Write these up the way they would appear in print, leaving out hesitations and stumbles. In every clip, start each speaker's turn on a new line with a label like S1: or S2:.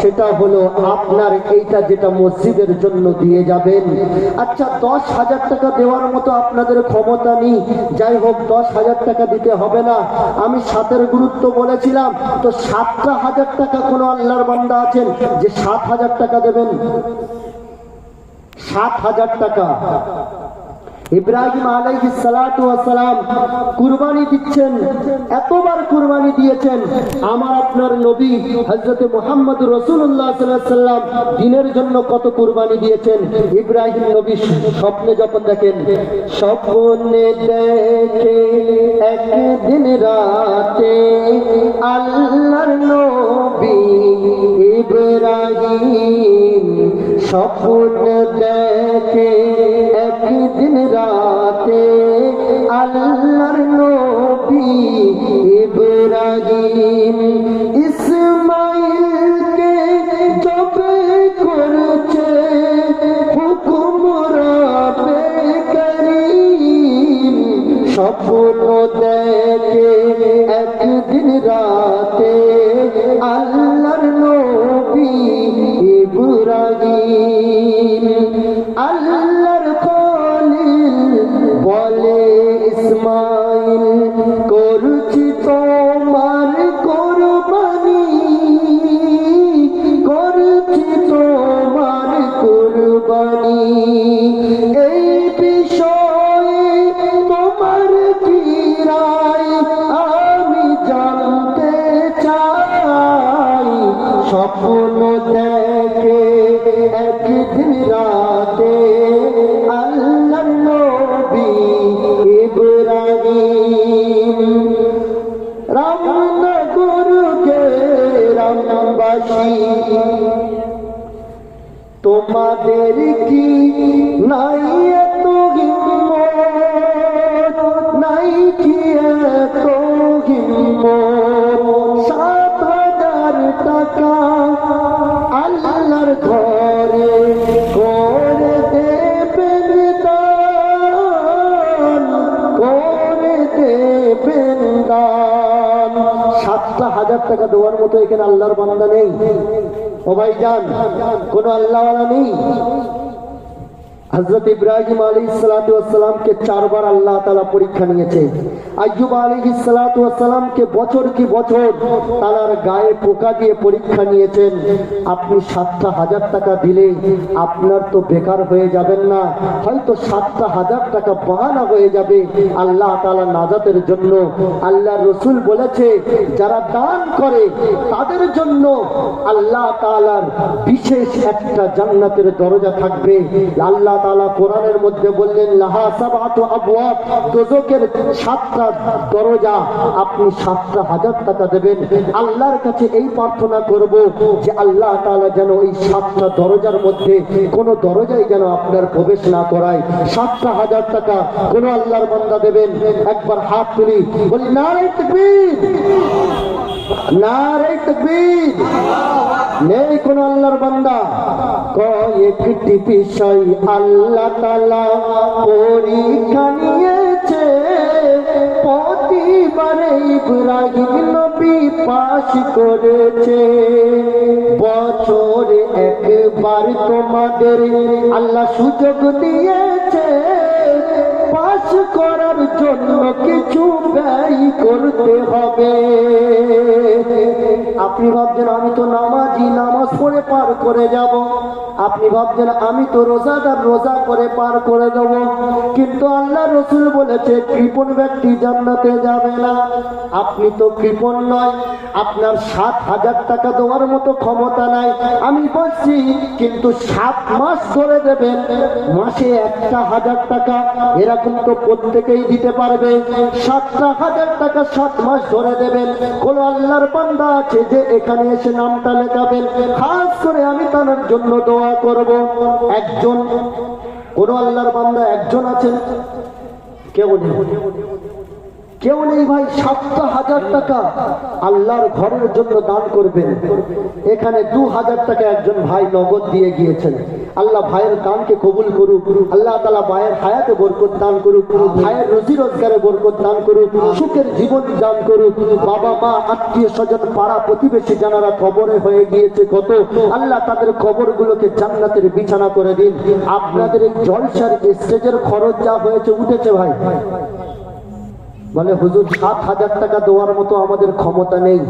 S1: সেটা হলো আপনার এইটা যেটা মসজিদের জন্য দিয়ে যাবেন। আচ্ছা, 10,000 টাকা দেওয়ার মতো আপনাদের ক্ষমতা নেই, যাই হোক 10,000 টাকা দিতে হবে না। আমি 7-এর গুরুত্ব বলেছিলাম, তো 7,000 টাকা কোনো আল্লাহর বান্দা আছেন যে 7,000 টাকা দেবেন? 7,000 টাকা। ইব্রাহিম আলাইহিস সালাতু ওয়াস সালাম কুরবানি দিচ্ছেন, এতবার কুরবানি দিয়েছেন। আমার আপনার নবী হযরত মুহাম্মদ রাসূলুল্লাহ সাল্লাল্লাহু আলাইহি ওয়াসাল্লাম দ্বীনের জন্য কত কুরবানি দিয়েছেন। ইব্রাহিম নবী স্বপ্নে যখন দেখেন, স্বপ্নে দেখে একদিন রাতে আল্লাহর নবী ইব্রাহিম, স্বপ্নে দেখে একদিন রাতে আল্লাহর নবী ইব্রাহিম ইসমাইলকে জবে করেছে হুকুম রবে করিম, স্বপ্ন দেখে একদিন রাতে আল্লাহর নবী ইব্রাহিম। আল্লাহর বলে ইসমাইল, করছি তোমার কুরবানি, করছি তোমার কুরবানি, এই বিষয়ে তোমার কি রায় আমি জানতে চাই। স্বপ্ন দেখে একদিন রাতে আল্লাহর নবী ইব্রাহিম, রামনগর গ্রামবাসী তোমাদের কি নাই এত হিম্মত, নাই কি এত হিম্মত, 7,000 টাকা আল্লাহর ঘরে করে দেবেন দান, করে দেবেন দান। 7,000 টাকা দেওয়ার মতো এখানে আল্লাহর বান্দা নেই? ও ভাইজান, কোন আল্লাহওয়ালা নেই? হযরত ইব্রাহিম আলাইহিস সালাতু ওয়াস সালামকে 4 বার আল্লাহ তাআলা পরীক্ষা নিয়েছে। আইয়ুব আলাইহিস সালাতু ওয়াস সালামকে বছর কি বছর তার গায়ে পোকা দিয়ে পরীক্ষা নিয়েছেন। আপনি 7,000 টাকা দিলে আপনার তো বেকার হয়ে যাবেন না, হয়তো 7,000 টাকা বাহানা হয়ে যাবে আল্লাহ তাআলা নাজাতের জন্য। আল্লাহর রাসূল বলেছে, যারা দান করে তাদের জন্য আল্লাহ তাআলার বিশেষ একটা জান্নাতের দরজা থাকবে। আল্লাহ তাআলা কোরআনের মধ্যে বললেন, লাহা সাবআতু আবওয়াব, দোজখের 7টা দরজা। আপনি 7,000 টাকা দেবেন। আল্লাহর কাছে এই প্রার্থনা করব যে আল্লাহ তাআলা যেন এই 7টা দরজার মধ্যে কোন দরজায় যেন আপনার প্রবেশ না করায়। 7,000 টাকা কোন আল্লাহর বান্দা দেবেন? একবার হাত তুলি, বলি নারে তাকবীর, নারে তাকবীর। নেই কোন আল্লাহর বান্দা? কয়েকটি বিষয় আল্লাহ তাআলা পরীক্ষা নিয়েছে, প্রতিবারে ইব্রাহিম নবী পাস করেছে। বছরে একবার তোমাদের আল্লাহ সুযোগ দিয়েছে, পাস করার জন্য কিছু ব্যয় করতে হবে। আপনি ভাবছেন আমি তো নামাজি, নামাজ পড়ে পার করে যাব। আপনি ভাবছেন আমি তো রোজাদার, রোজা করে পার করে দেব। কিন্তু আল্লাহ রাসূল বলেছে কৃপণ ব্যক্তি জান্নাতে যাবে না। আপনি তো কৃপণ নয়, আপনার 7,000 টাকা দেওয়ার মতো ক্ষমতা নাই। আমি বলছি কিন্তু 7 মাস ধরে দেবেন, মাসে 1,000 টাকা, এরকম তো প্রত্যেকেই দিতে পারবে। 7,000 টাকা 7 মাস ধরে দেবেন। কোন আল্লাহর বান্দা আছে যে এখানে এসে নামটা লেখাবেন? খাস করে আমি তার জন্য দোয়া করব। একজন কোন আল্লাহর বান্দা একজন আছেন? কেউ নেই, কেউ নেই ভাই। 7,000 টাকা আল্লাহর ঘরের জন্য দান করবেন। এখানে 2,000 টাকা একজন ভাই নগদ দিয়ে গিয়েছেন। আল্লাহ ভাইয়ের দানকে কবুল করুক, আল্লাহ তাআলা ভাইয়ের হায়াতে বরকত দান করুক, ভাইয়ের রুজি রোজগারে বরকত দান করুক, সুখের জীবন দান করুক। বাবা মা আত্মীয় স্বজন পাড়া প্রতিবেশী যারা কবরে হয়ে গিয়েছে কত, আল্লাহ তাদের কবরগুলোকে জান্নাতের বিছানা করে দিন। আপনাদের এই জলসার স্টেজের খরচ যা হয়েছে উঠেছে ভাই, বলে হুজুর 7,000 টাকা দেওয়ার মতো আমাদের ক্ষমতা নেই।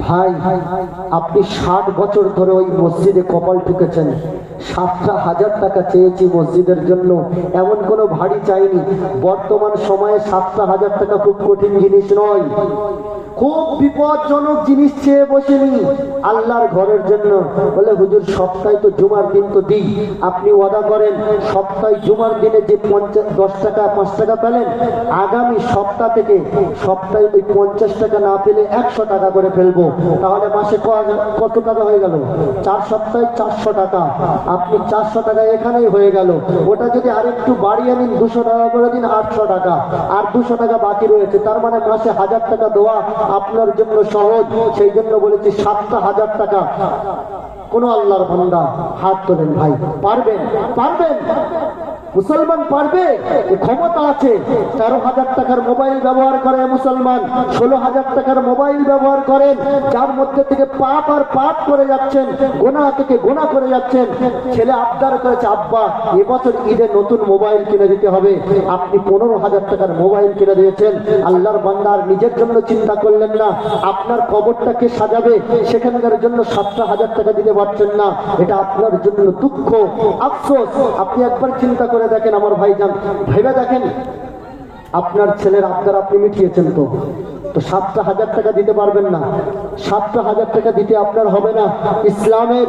S1: ভাই আপনি 60 বছর ধরে ওই মসজিদে কপাল ঠুকেছেন, 7,000 টাকা চেয়েছি মসজিদের জন্য, এমন কোনো ভারী চাইনি। বর্তমান সময়ে 7,000 টাকা খুব কঠিন জিনিস নয়, খুব বিপজ্জনক জিনিস চেয়ে বসেনি আল্লাহর ঘরের জন্য। বলে হুজুর সপ্তাহে তো জুমার দিন তো দিই, আপনি ওয়াদা করেন সপ্তাহে জুমার দিনে যে 10 টাকা 5 টাকা পেলেন, আগামী সপ্তাহ থেকে সপ্তাহে ওই 50 টাকা না পেলে 100 টাকা করে ফেলবো, তাহলে মাসে কত টাকা হয়ে গেল? 4 সপ্তাহে 400 টাকা। আপনি 400 টাকা এখানেই হয়ে গেল। ওটা যদি আরেকটু বাড়িয়ে নিন, 200 টাকা করে দিন, 800 টাকা, আর 200 টাকা বাকি রয়েছে, তার মানে মাসে 1000 টাকা দেওয়া আপনার জন্য সহজ। সেই জন্য বলেছি 7,000 টাকা। কোন আল্লাহর বান্দা হাত তোলেন ভাই, পারবেন? পারবেন? মুসলমান পারবে? ক্ষমতা আছে। 13,000 টাকার মোবাইল ব্যবহার করে মুসলমান, 16,000 টাকার মোবাইল ব্যবহার করেন, যার মধ্যে থেকে পাপ আর পাপ করে যাচ্ছেন, গোনা থেকে গোনা করে যাচ্ছেন। ছেলে আবদার করেছে, আব্বা এবছর ঈদে নতুন মোবাইল কিনে দিতে হবে। আপনি 15,000 টাকার মোবাইল কিনে দিয়েছেন। আল্লাহর বান্দার নিজের জন্য চিন্তা করলেন না, আপনার কবরটাকে সাজাবে সেখানকার জন্য 7,000 টাকা দিতে পারছেন না। এটা আপনার জন্য দুঃখ, আফসোস। আপনি একবার চিন্তা করে দেখেন আমার ভাইজান, ভেবে দেখেন আপনার ছেলের আবদার আপনি মিটিয়েছেন তো 7,000 টাকা দিতে পারবেন না। 7,000 টাকা দিতে আপনার হবে না। ইসলামের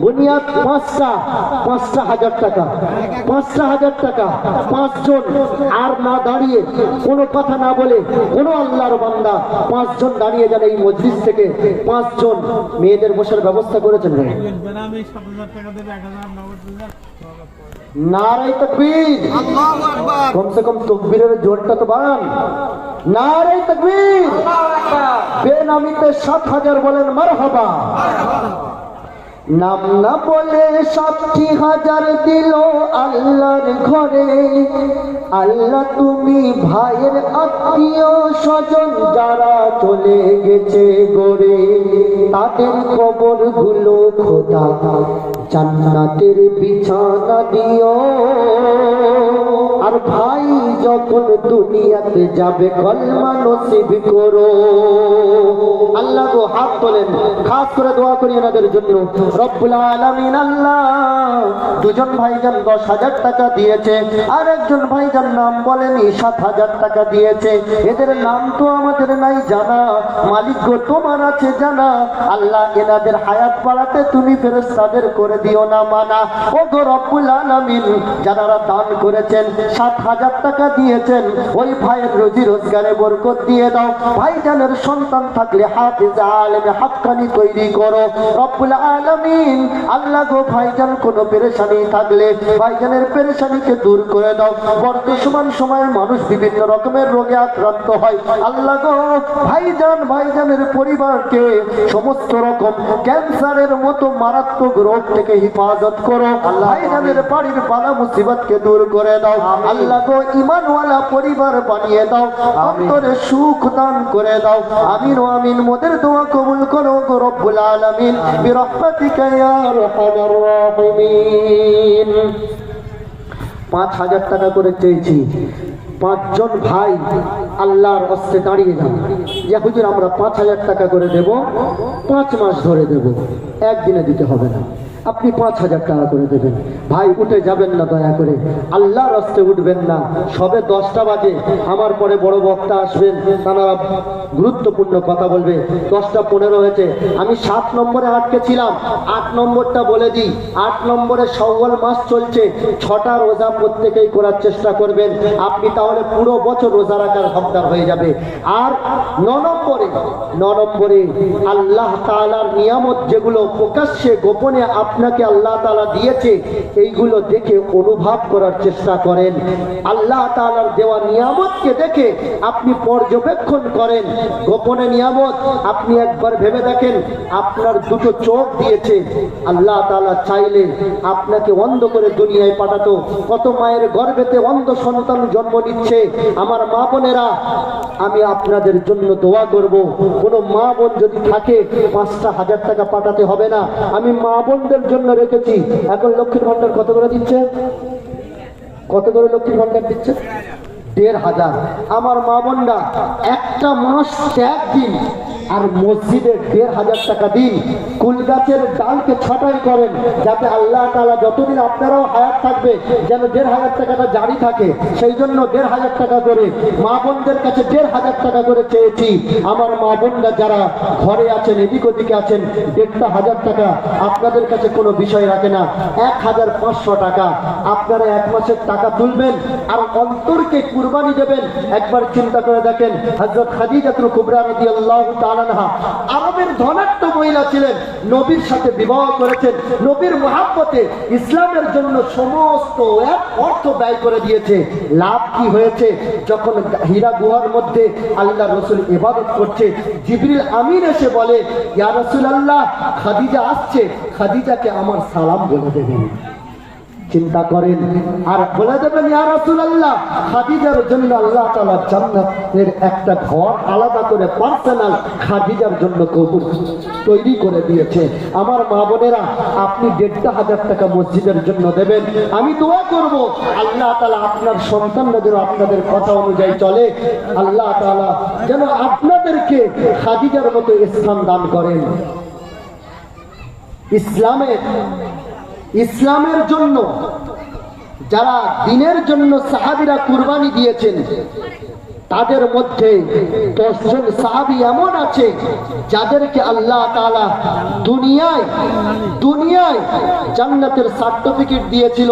S1: বুনিয়াদ 5টা হাজার টাকা, 5,000 টাকা। 5 জন আর না দাঁড়িয়ে, কোনো কথা না বলে, কোনো আল্লাহর বান্দা 5 জন দাঁড়িয়ে যান এই মজলিস থেকে। 5 জন মেয়েদের বসার ব্যবস্থা করেছেন। নারে তাকবীর, আল্লাহু আকবার। কমসে কম তাকবীরের জোরটা তো বাড়ান। নারে তাকবীর, বেনামিতে 7,000 বলেন মারহাবা। নাম না বলে 60,000 দিল আল্লাহর ঘরে। আল্লাহ তুমি ভাইয়ের আত্মীয় স্বজন যারা চলে গেছে গড়ে, তাদের কবর গুলো খোদা জান্নাতের বিছানা দিও। আর ভাই যখন দুনিয়াতে যাবে কলমা নসিব করো। আল্লাহ গো হাত তোলেন, খাস করে দোয়া করি এনাদের জন্য। রব্বুল আলামিন আল্লাহ, 2 জন ভাইজান 10,000 টাকা দিয়েছে, আর একজন ভাইজান নাম বলেনি 7,000 টাকা দিয়েছে। এদের নাম তো আমাদের নাই জানা, মালিক গো তোমার আছে জানা। আল্লাহ এনাদের হায়াত বাড়াতে তুমি ফেরেশতাদের করে দিও না মানা। ও গো রব্বুল আলামিন, যারা দান করেছেন 7,000 টাকা দিয়েছেন, ওই ভাইয়ের রুজি রোজগারে বরকত দিয়ে দাও। ভাইজানের সন্তান থাকলে হাফেজ আলেম হাক্কানি তৈরি করো রব্বুল আলামিন। আল্লাহ গো ভাইজান কোনো পেরেশানি থাকলে ভাইজানের পেরেশানিকে দূর করে দাও। বর্তমান সময়ে মানুষ বিভিন্ন রকমের রোগে আক্রান্ত হয়। আল্লাহ গো ভাইজানের পরিবারকে সমস্ত রকম ক্যান্সারের মতো মারাত্মক রোগ থেকে হেফাজত করো। ভাইজানের বাড়ির বালা মুসিবতকে দূর করে দাও। আল্লাহ গো ঈমানওয়ালা পরিবার বানিয়ে দাও, অন্তরে সুখ দান করে দাও। আমিন ও আমিন। মোদের দোয়া কবুল করো গো রব্বুল আলামিন বিরহমাতিকা ইয়া আরহামার রাহিমিন। 5,000 টাকা করে চেয়েছি। 5 জন ভাই আল্লাহর হস্তে দাঁড়িয়ে যান যে হুজুর আমরা 5,000 টাকা করে দেব, 5 মাস ধরে দেব, একদিনে দিতে হবে না, আপনি 5,000 টাকা করে দেবেন। ভাই উঠে যাবেন না, দয়া করে আল্লাহর হস্তে উঠবেন না। সবে 10টা বাজে, আমার পরে বড় বক্তা আসবেন, তারা গুরুত্বপূর্ণ কথা বলবে। 10টা 15 হয়েছে, আমি 7 নম্বরে আটকে ছিলাম। 8 নম্বরটা বলে দিই, 8 নম্বরে শাওয়াল মাস চলছে, 6টা রোজা প্রত্যেকেই করার চেষ্টা করবেন। আপনি তাহলে পুরো বছর রোজা রাখার হকদার হয়ে যাবে। আর 9 নম্বরে আল্লাহ তাআলার নিয়ামত যেগুলো প্রকাশ্যে গোপনে আপনাকে আল্লাহ তাআলা দিয়েছে এইগুলো দেখে অনুভব করার চেষ্টা করেন। আল্লাহ তাআলার দেওয়া নিয়ামতকে দেখে আপনি পর্যবেক্ষণ করেন। গোপনে নিয়ামত আপনি একবার ভেবে দেখেন, আপনার দুটো চোখ দিয়েছে আল্লাহ তাআলা, চাইলে আপনাকে অন্ধ করে দুনিয়ায় পাঠাতো। কত মায়ের গর্ভেতে অন্ধ সন্তান জন্ম নিচ্ছে। আমার মা বোনেরা, আমি আপনাদের জন্য দোয়া করব, কোনো মা বোন যদি থাকে 5,000 টাকা পাঠাতে হবে না, আমি মা বোনদের জন্য রেখেছি। এখন লক্ষ্মীর ভান্ডার কত করে দিচ্ছে? কত করে লক্ষ্মীর ভান্ডার দিচ্ছে? 1,500। আমার মা বোনরা একটা মাস ত্যাগ দিন আর মসজিদে 1,500 টাকা দিন। কুল গাছের ডালকে ছাঁটাই করেন, যাতে আল্লাহ তাআলা যতদিন আপনারাও হায়াত থাকবে যেন 1,500 টাকাটা জারি থাকে। সেই জন্য 1,500 টাকা করে মা বোনদের কাছে 1,500 টাকা করে চেয়েছি। আমার মা বোনরা যারা ঘরে আছেন, এদিক ওদিকে আছেন, 1,500 টাকা আপনাদের কাছে কোনো বিষয় রাখে না। 1,500 টাকা আপনারা এক মাসের টাকা তুলবেন আর অন্তরকে কুরবানি দেবেন। একবার চিন্তা করে দেখেন, হযরত খাদিজাতুল কুবরা রাদিয়াল্লাহু তাআলা আনহা আরবের ধনাঢ্য মহিলা ছিলেন, নবীর সাথে বিবাহ করেছেন, নবীর মুহাব্বতে ইসলামের জন্য সমস্ত অর্থ ব্যয় করে দিয়েছে। লাভ কি হয়েছে? যখন হীরা গুহার মধ্যে আল্লাহ রাসূল ইবাদত করছে, জিবরিল আমিন এসে বলে, ইয়া রাসূলুল্লাহ, খাদিজা আসছে, খাদিজাকে আমার সালাম বলে দেবেন। চিন্তা করেন, আর বলে দেবেন, ইয়া রাসূলুল্লাহ, খাদিজার জন্য আল্লাহ তাআলা জান্নাতের একটা ঘর আলাদা করে পার্সোনাল খাদিজার জন্য কবুল তৈরি করে দিয়েছে। আমার মা বোনেরা, আপনি 1,500 টাকা মসজিদের জন্য দেবেন। আমি দোয়া করব আল্লাহ তাআলা আপনার সন্তানরা যেন আপনাদের কথা অনুযায়ী চলে, আল্লাহ তাআলা যেন আপনাদেরকে খাদিজার মতো স্থান দান করেন। ইসলামের জন্য যারা দিনের জন্য সাহাবীরা কুরবানি দিয়েছেন, তাদের মধ্যে 10 জন সাহাবী এমন আছে যাদেরকে আল্লাহ তাআলা দুনিয়ায় জান্নাতের সার্টিফিকেট দিয়েছিল।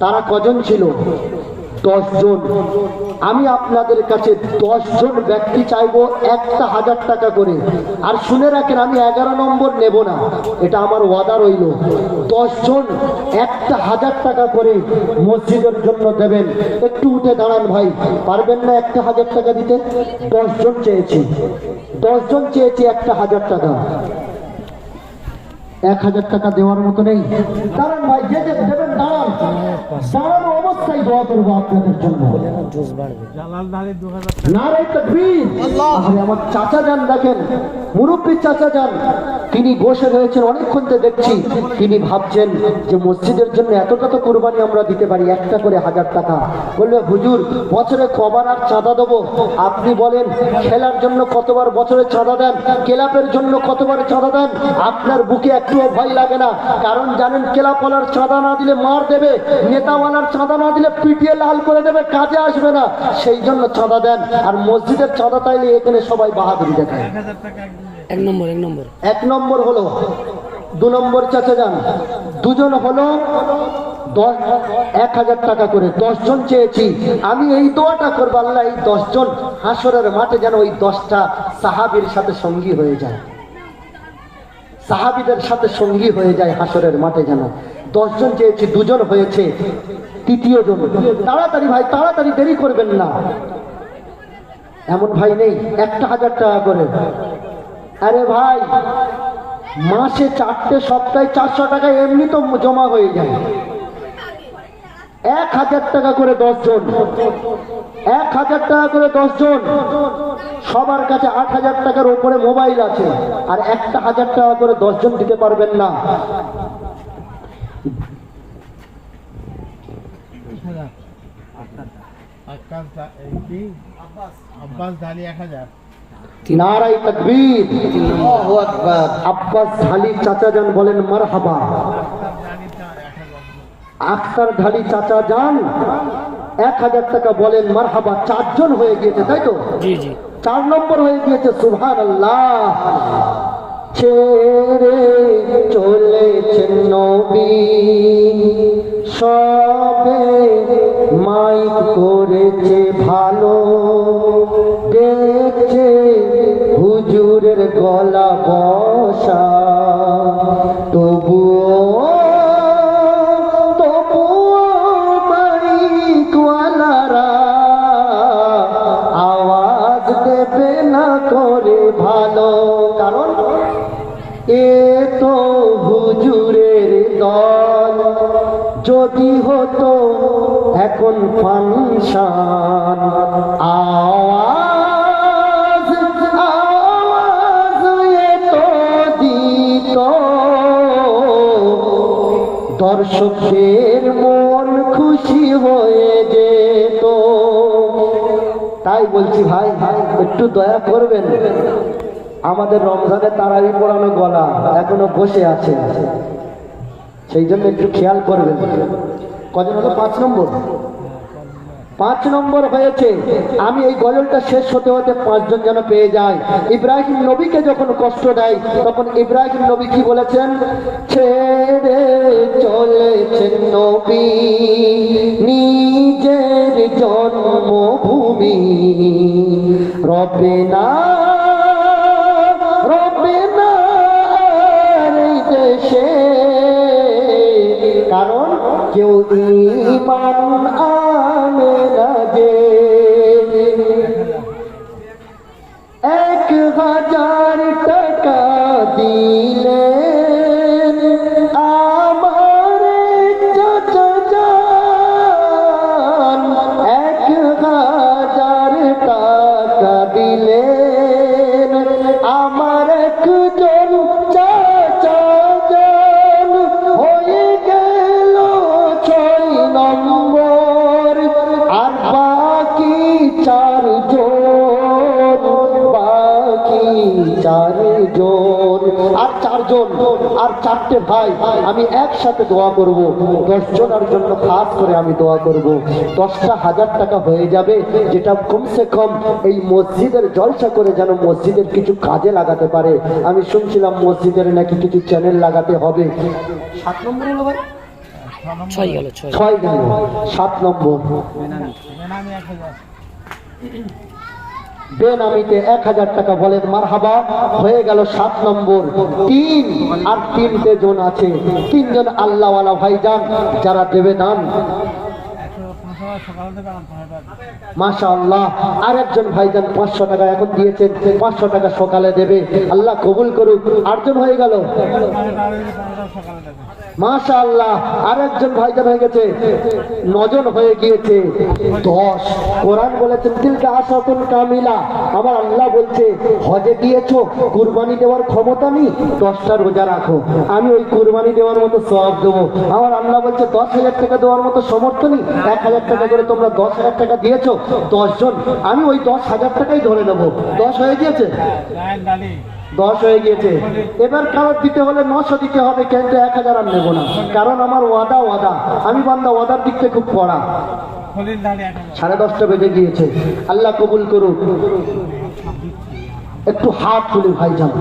S1: তারা কজন ছিল? 10 জন। আমি আপনাদের কাছে 10 জন ব্যক্তি চাইবো 1,000 টাকা করে। আর শুনে রাখেন, আমি 11 নম্বর নেব না, এটা আমার ওয়াদা রইল। 10 জন 1,000 টাকা করে মসজিদের জন্য দেবেন। একটু উঠে দাঁড়ান ভাই, পারবেন না 1,000 টাকা দিতে? 10 জন চেয়েছি, 10 জন চেয়েছি 1,000 টাকা। 1,000 টাকা দেওয়ার মতো নেই? দাঁড়ান ভাই, যে যে দেবেন দাঁড়ান, দাঁড়ানো অবস্থায় দোয়া করবো আপনাদের জন্য। নারে তাকবীর! আমার চাচা যান দেখেন, মুরব্বী চাচা যান, তিনি বসে রয়েছেন অনেকক্ষণ থেকে দেখছি। তিনি ভাবছেন যে মসজিদের জন্য এতটা তো কুরবানি আমরা দিতে পারি, একটা করে 1,000 টাকা। বললে, হুজুর বছরে কবার আর চাঁদা দেবো? আপনি বলেন, খেলার জন্য কতবার বছরে চাঁদা দেন, ক্লাবের জন্য কতবার চাঁদা দেন? আপনার বুকে একটুও ভয় লাগে না, কারণ জানেন ক্লাবওয়ালার চাঁদা না দিলে মার দেবে, নেতাওয়ালার চাঁদা না দিলে পিটিয়ে লাল করে দেবে, কাজে আসবে না। সেই জন্য চাঁদা দেন। আর মসজিদের চাঁদা তাইলে এখানে সবাই বাহাদুরি দেখায়। এক নম্বর হলো। 2 নম্বর চাচা যান, 2 জন হলো 1,000 টাকা করে। 10 জন চেয়েছি। আমি এই দোয়াটা করবো, আল্লাহ এই 10 জন হাসরের মাঠে যেন ওই 10টা সাহাবীর সাথে সঙ্গী হয়ে যায়, সাহাবীদের সাথে সঙ্গী হয়ে যায় হাসরের মাঠে যেন। 10 জন চেয়েছি, 2 জন হয়েছে। 3য় জন, তাড়াতাড়ি ভাই, তাড়াতাড়ি, দেরি করবেন না। এমন ভাই নেই 1,000 টাকা করে? আরে ভাই, মাসে 4টে সপ্তাহে 400 টাকা এমনি তো জমা হয়ে যায়। 1,000 টাকা করে 10 জন, 1,000 টাকা করে 10 জন। সবার কাছে 8,000 টাকার উপরে মোবাইল আছে, আর 1,000 টাকা করে 10 জন দিতে পারবেন না। নারায়ে তাকবীর, আল্লাহু আকবার। আব্বাস ঢালি চাচা যান বলেন মারহাবা। আখতার ঢালি চাচা যান 1,000 টাকা বলেন মারহাবা। 4 জন হয়ে গিয়েছে, তাই তো? জি জি, 4 নম্বর হয়ে গিয়েছে। সুবহানাল্লাহ। ছেড়ে চলেছেন নবী, সবে মাইক করেছে ভালো, দেখছে হুজুরের গলা বসা, তবুও এ তো হুজুরের দল, যদি হতো এখন ফাংশন, আওয়াজ আওয়াজ এত দিত, দর্শকদের মন খুশি হয়ে যেত। তাই বলছি ভাই, একটু দয়া করবেন, আমাদের রমজানে তারাবি পড়ানো গলা এখনো বসে আছে, সেই জন্য একটু খেয়াল করবেন। কজন হলো? 5 নম্বর, 5 নম্বর হয়েছে। আমি এই গজলটা শেষ হতে হতে 5 জন যেন পেয়ে যায়। ইব্রাহিম নবীকে যখন কষ্ট দেয় তখন ইব্রাহিম নবী কি বলেছেন? ছেড়ে চলেছেন নবী নিজের জন্মভূমি, রবে না রবে না এই দেশে, কারণ কেউ ঈমান আনে না যে। 1000 টাকা দিলেন আমার চাচা যান, 1000 টাকা দিলেন আমার একজন চাচা যান, হয়ে গেল 6 নম্বর, আর বাকি 4 জন, বাকি 4 জন, আর 4 জন, আর 4টে ভাই। আমি একসাথে দোয়া করব, 10 জনের জন্য খাস করে আমি দোয়া করব। 10টা 1000 টাকা হয়ে যাবে, যেটা কমসে কম এই মসজিদের জলসা করে যেন মসজিদের কিছু কাজে লাগাতে পারে। আমি শুনছিলাম মসজিদের নাকি কিছু চ্যানেল লাগাতে হবে। 7 নম্বর হলো ভাই, 6 গেল, 7 নম্বর বেনামিতে 1000 টাকা বলেন মারহাবা, হয়ে গেল 7 নম্বর। 3 আর 3টে জন আছে, 3 জন আল্লাহওয়ালা ভাইজান যারা দেবে দান, মাশাআল্লাহ। আর একজন ভাইজান 500 টাকা এখন দিয়েছেন, 500 টাকা সকালে দেবে, আল্লাহ কবুল করুক। 8 জন হয়ে গেল, মাশাআল্লাহ। আর একজন ভাইজান হয়ে গেছে, 9 জন হয়ে গিয়েছে, 10। কোরআন বলেছেন তিলকা আশরাতুন কামিলা। আমার আল্লাহ বলছে হজে গিয়েছো, কুরবানি দেওয়ার ক্ষমতা নেই, 10টা রোজা রাখো, আমি ওই কুরবানি দেওয়ার মতো সওয়াব দেবো। আমার আল্লাহ বলছে 10,000 টাকা দেওয়ার মতো সমর্থ নেই, 1000 টাকা করে তোমরা 10,000 টাকা দিয়েছো, 10 জন, আমি ওই 10,000 টাকাই ধরে নেবো। 10 হয়ে গিয়েছে, 10 হয়ে গিয়েছে। এবার কারোর দিতে হলে 900 দিতে হবে, কিন্তু 1000 আর নেবো না, কারণ আমার ওয়াদা, আমি বান্দা ওয়াদার দিক থেকে খুব কড়া। 10:30 বেজে গিয়েছে, আল্লাহ কবুল করুক। একটু হাত তুলি ভাইজান।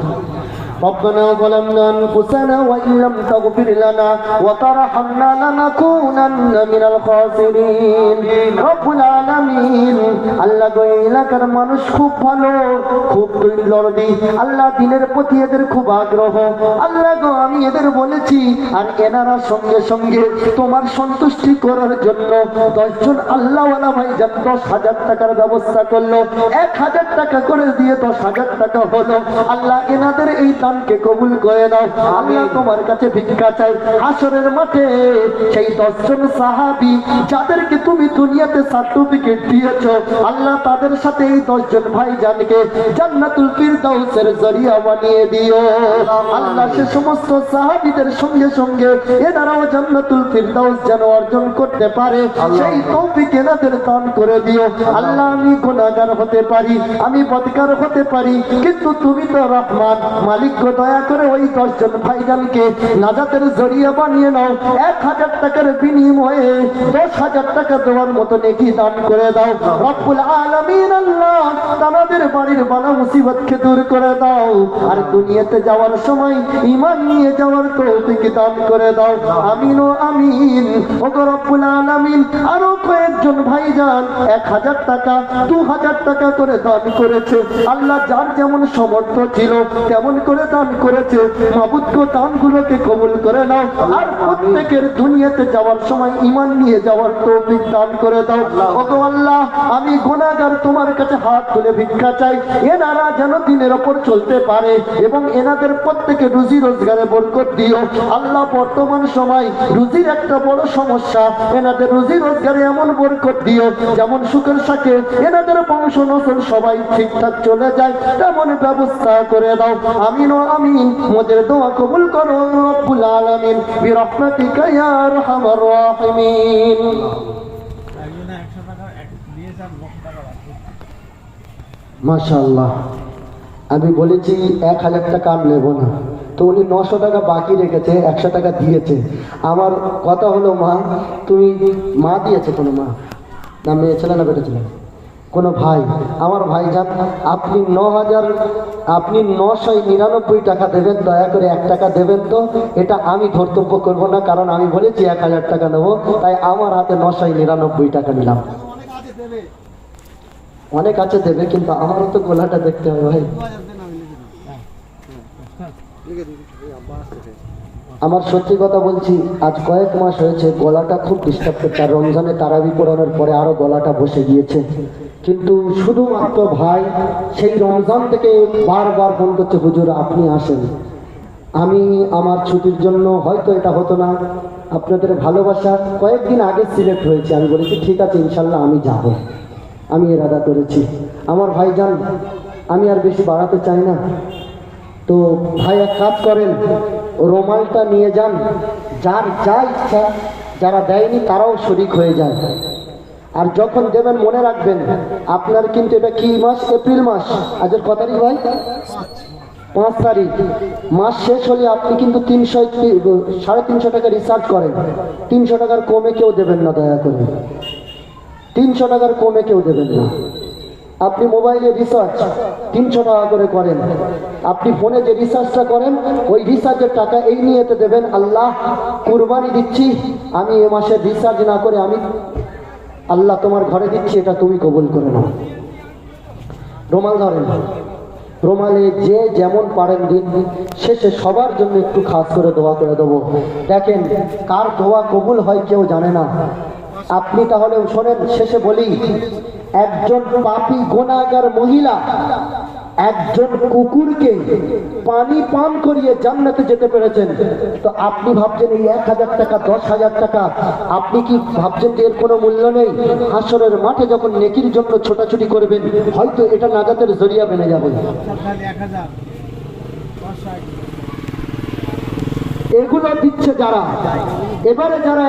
S1: ربنا ظلمنا أنفسنا وإن لم تغفر لنا وترحمنا لنكونن من الخاسرين رب العالمين। আল্লাহ গো, এই এলাকার মানুষ খুব ভালো, খুব দরদি, আল্লাহ দিনের প্রতি এদের খুব আগ্রহ। আল্লাহ গো, আমি এদের বলেছি, আর এনারা সঙ্গে সঙ্গে তোমার সন্তুষ্টি করার জন্য 10 জন আল্লাহওয়ালা ভাইজান 10,000 টাকার ব্যবস্থা করলো। 1000 টাকা করে দিয়ে 10,000 টাকা হলো। আল্লাহ এনাদের এই দানকে কবুল করে নাও। আল্লাহ তোমার কাছে ভিক্ষা চাই, হাসরের মাঠে সেই 10 জন সাহাবী যাদেরকে তুমি দুনিয়াতে সার্টিফিকেট দিয়েছো, আল্লাহ তাদের সাথে এই 10 জন ভাইজানকে জান্নাতুল ফিরদাউসের জরিয়া বানিয়ে দিও। আল্লাহ সে সমস্ত সাহাবীদের সঙ্গে সঙ্গে এনারাও জান্নাতুল ফিরদাউস যেন অর্জন করতে পারে, সেই তৌফিক এনাদের দান করে দিও। আল্লাহ আমি গুনাহগার হতে পারি, আমি বদকার হতে পারি, কিন্তু তুমি তো রহমান মালিক, দয়া করে ওই 10 জন ভাইজানকে নাজাতের জরিয়া বানিয়ে নাও। 1000 টাকার বিনিময়ে 10,000 টাকা দেওয়ার মতো নেকি দান করে দাও রব্বুল আলামিন। আল্লাহ তাদের বাড়ির বালা মুসিবতকে দূর করে দাও, আর দুনিয়াতে যাওয়ার সময় ঈমান নিয়ে যাওয়ার তৌফিক দান করে দাও। আমিন ও আমিন। ওগো রব্বুল আলামিন, আরো কয়েকজন ভাইজান 1000 টাকা 2000 টাকা করে দান করেছে। আল্লাহ যার যেমন সামর্থ্য ছিল তেমন করে দান করেছে, মাবুদ গো দানগুলোকে কবুল করে নাও, আর প্রত্যেকের দুনিয়াতে যাওয়ার সময় ঈমান নিয়ে যাওয়ার তৌফিক দান করে দাও। ওগো আল্লাহ, আমি গুনাহগার তোমার কাছে হাত তুলে ভিক্ষা চাই, এনারা যেন দিনের ওপর চলতে পারে এবং এনাদের প্রত্যেকে রুজি রোজগারে বরকত দিও আল্লাহ। বর্তমান সময় রুজির একটা বড় সমস্যা, এনাদের রুজি রোজগারে এমন বরকত দিও যেমন সুখের সাথে এনাদের বংশ নসল সবাই ঠিকঠাক চলে যায়, তেমন ব্যবস্থা করে দাও। আমিন ও আমিন। মোদের দোয়া কবুল করো রব্বুল আলামিন বিরহমাতিকা ইয়া আরহামার রাহিমিন। মাশাআল্লাহ, আমি বলেছি 1000 টাকা আর নেব না, তো উনি 900 টাকা বাকি রেখেছে, 100 টাকা দিয়েছে। আমার কথা হলো, মা তুমি, মা দিয়েছে কোনো মা না মেয়ে ছেলে না বেটা ছেলে, কোনো ভাই, আমার ভাই যান, আপনি 999 টাকা দেবেন, দয়া করে 1 টাকা দেবেন তো। এটা আমি ধর্তব্য করব না, কারণ আমি বলেছি 1000 টাকা নেবো, তাই আমার হাতে 999 টাকা নিলাম। অনেক আছে দেবে, কিন্তু আমারও তো গোলাটা দেখতে হবে ভাই। আমার সত্যি কথা বলছি, আজ কয়েক মাস হয়েছে গলাটা খুব ডিস্টার্ব করছে, আর রমজানে তারাবি পড়ানোর পরে আরো গলাটা বসে গিয়েছে। কিন্তু শুধুমাত্র ভাই সেই রমজান থেকে বারবার ফোন করছে, হুজুর আপনি আসেন। আমি আমার ছুটির জন্য হয়তো এটা হতো না, আপনাদের ভালোবাসা কয়েকদিন আগে সিলেক্ট হয়েছে, আমি বলেছি ঠিক আছে ইনশাল্লাহ আমি যাব, আমি এরাদা করেছি। আমার ভাইজান, আমি আর বেশি বাড়াতে চাই না, তো ভাই এক কাজ করেন, রুমালটা নিয়ে যান, যার যা ইচ্ছা, যারা দেয়নি তারাও শরিক হয়ে যায়। আর যখন দেবেন মনে রাখবেন, আপনার কিন্তু এটা কি মাস? এপ্রিল মাস। আজের কত তারিখ ভাই? 5 তারিখ। মাস শেষ হলে আপনি কিন্তু 350 টাকা রিচার্জ করেন, 300 টাকার কমে কেউ দেবেন না, দয়া করে 300 টাকার কমে কেউ দেবেন না। আপনি মোবাইলে রিচার্জ 300 টাকা করে করেন, আপনি ফোনে যে রিচার্জটা করেন ওই রিচার্জের টাকা এই নিয়েতে দেবেন, আল্লাহ কুরবানি দিচ্ছি, আমি এ মাসে রিচার্জ না করে আমি আল্লাহ তোমার ঘরে দিচ্ছি, এটা তুমি কবুল করে নাও। রুমাল ধরেন, রুমালে যে যেমন পারেন দিন, শেষে সবার জন্য একটু খাস করে দোয়া করে দেবো। দেখেন কার দোয়া কবুল হয় কেউ জানে না। আপনি তাহলে শোনেন, শেষে বলি, একজন পাপী গুনাহগার মহিলা একজন কুকুরকে পানি পান করিয়ে জান্নাতে যেতে পেরেছেন, তো আপনি ভাবছেন এই 1000 টাকা 10,000 টাকা, আপনি কি ভাবছেন যে এর কোনো মূল্য নেই? হাসরের মাঠে যখন নেকির জন্য ছোটাছুটি করবেন, হয়তো এটা নাজাতের জরিয়া বেনে যাবে। এগুলো দিচ্ছে যারা, এবারে যারা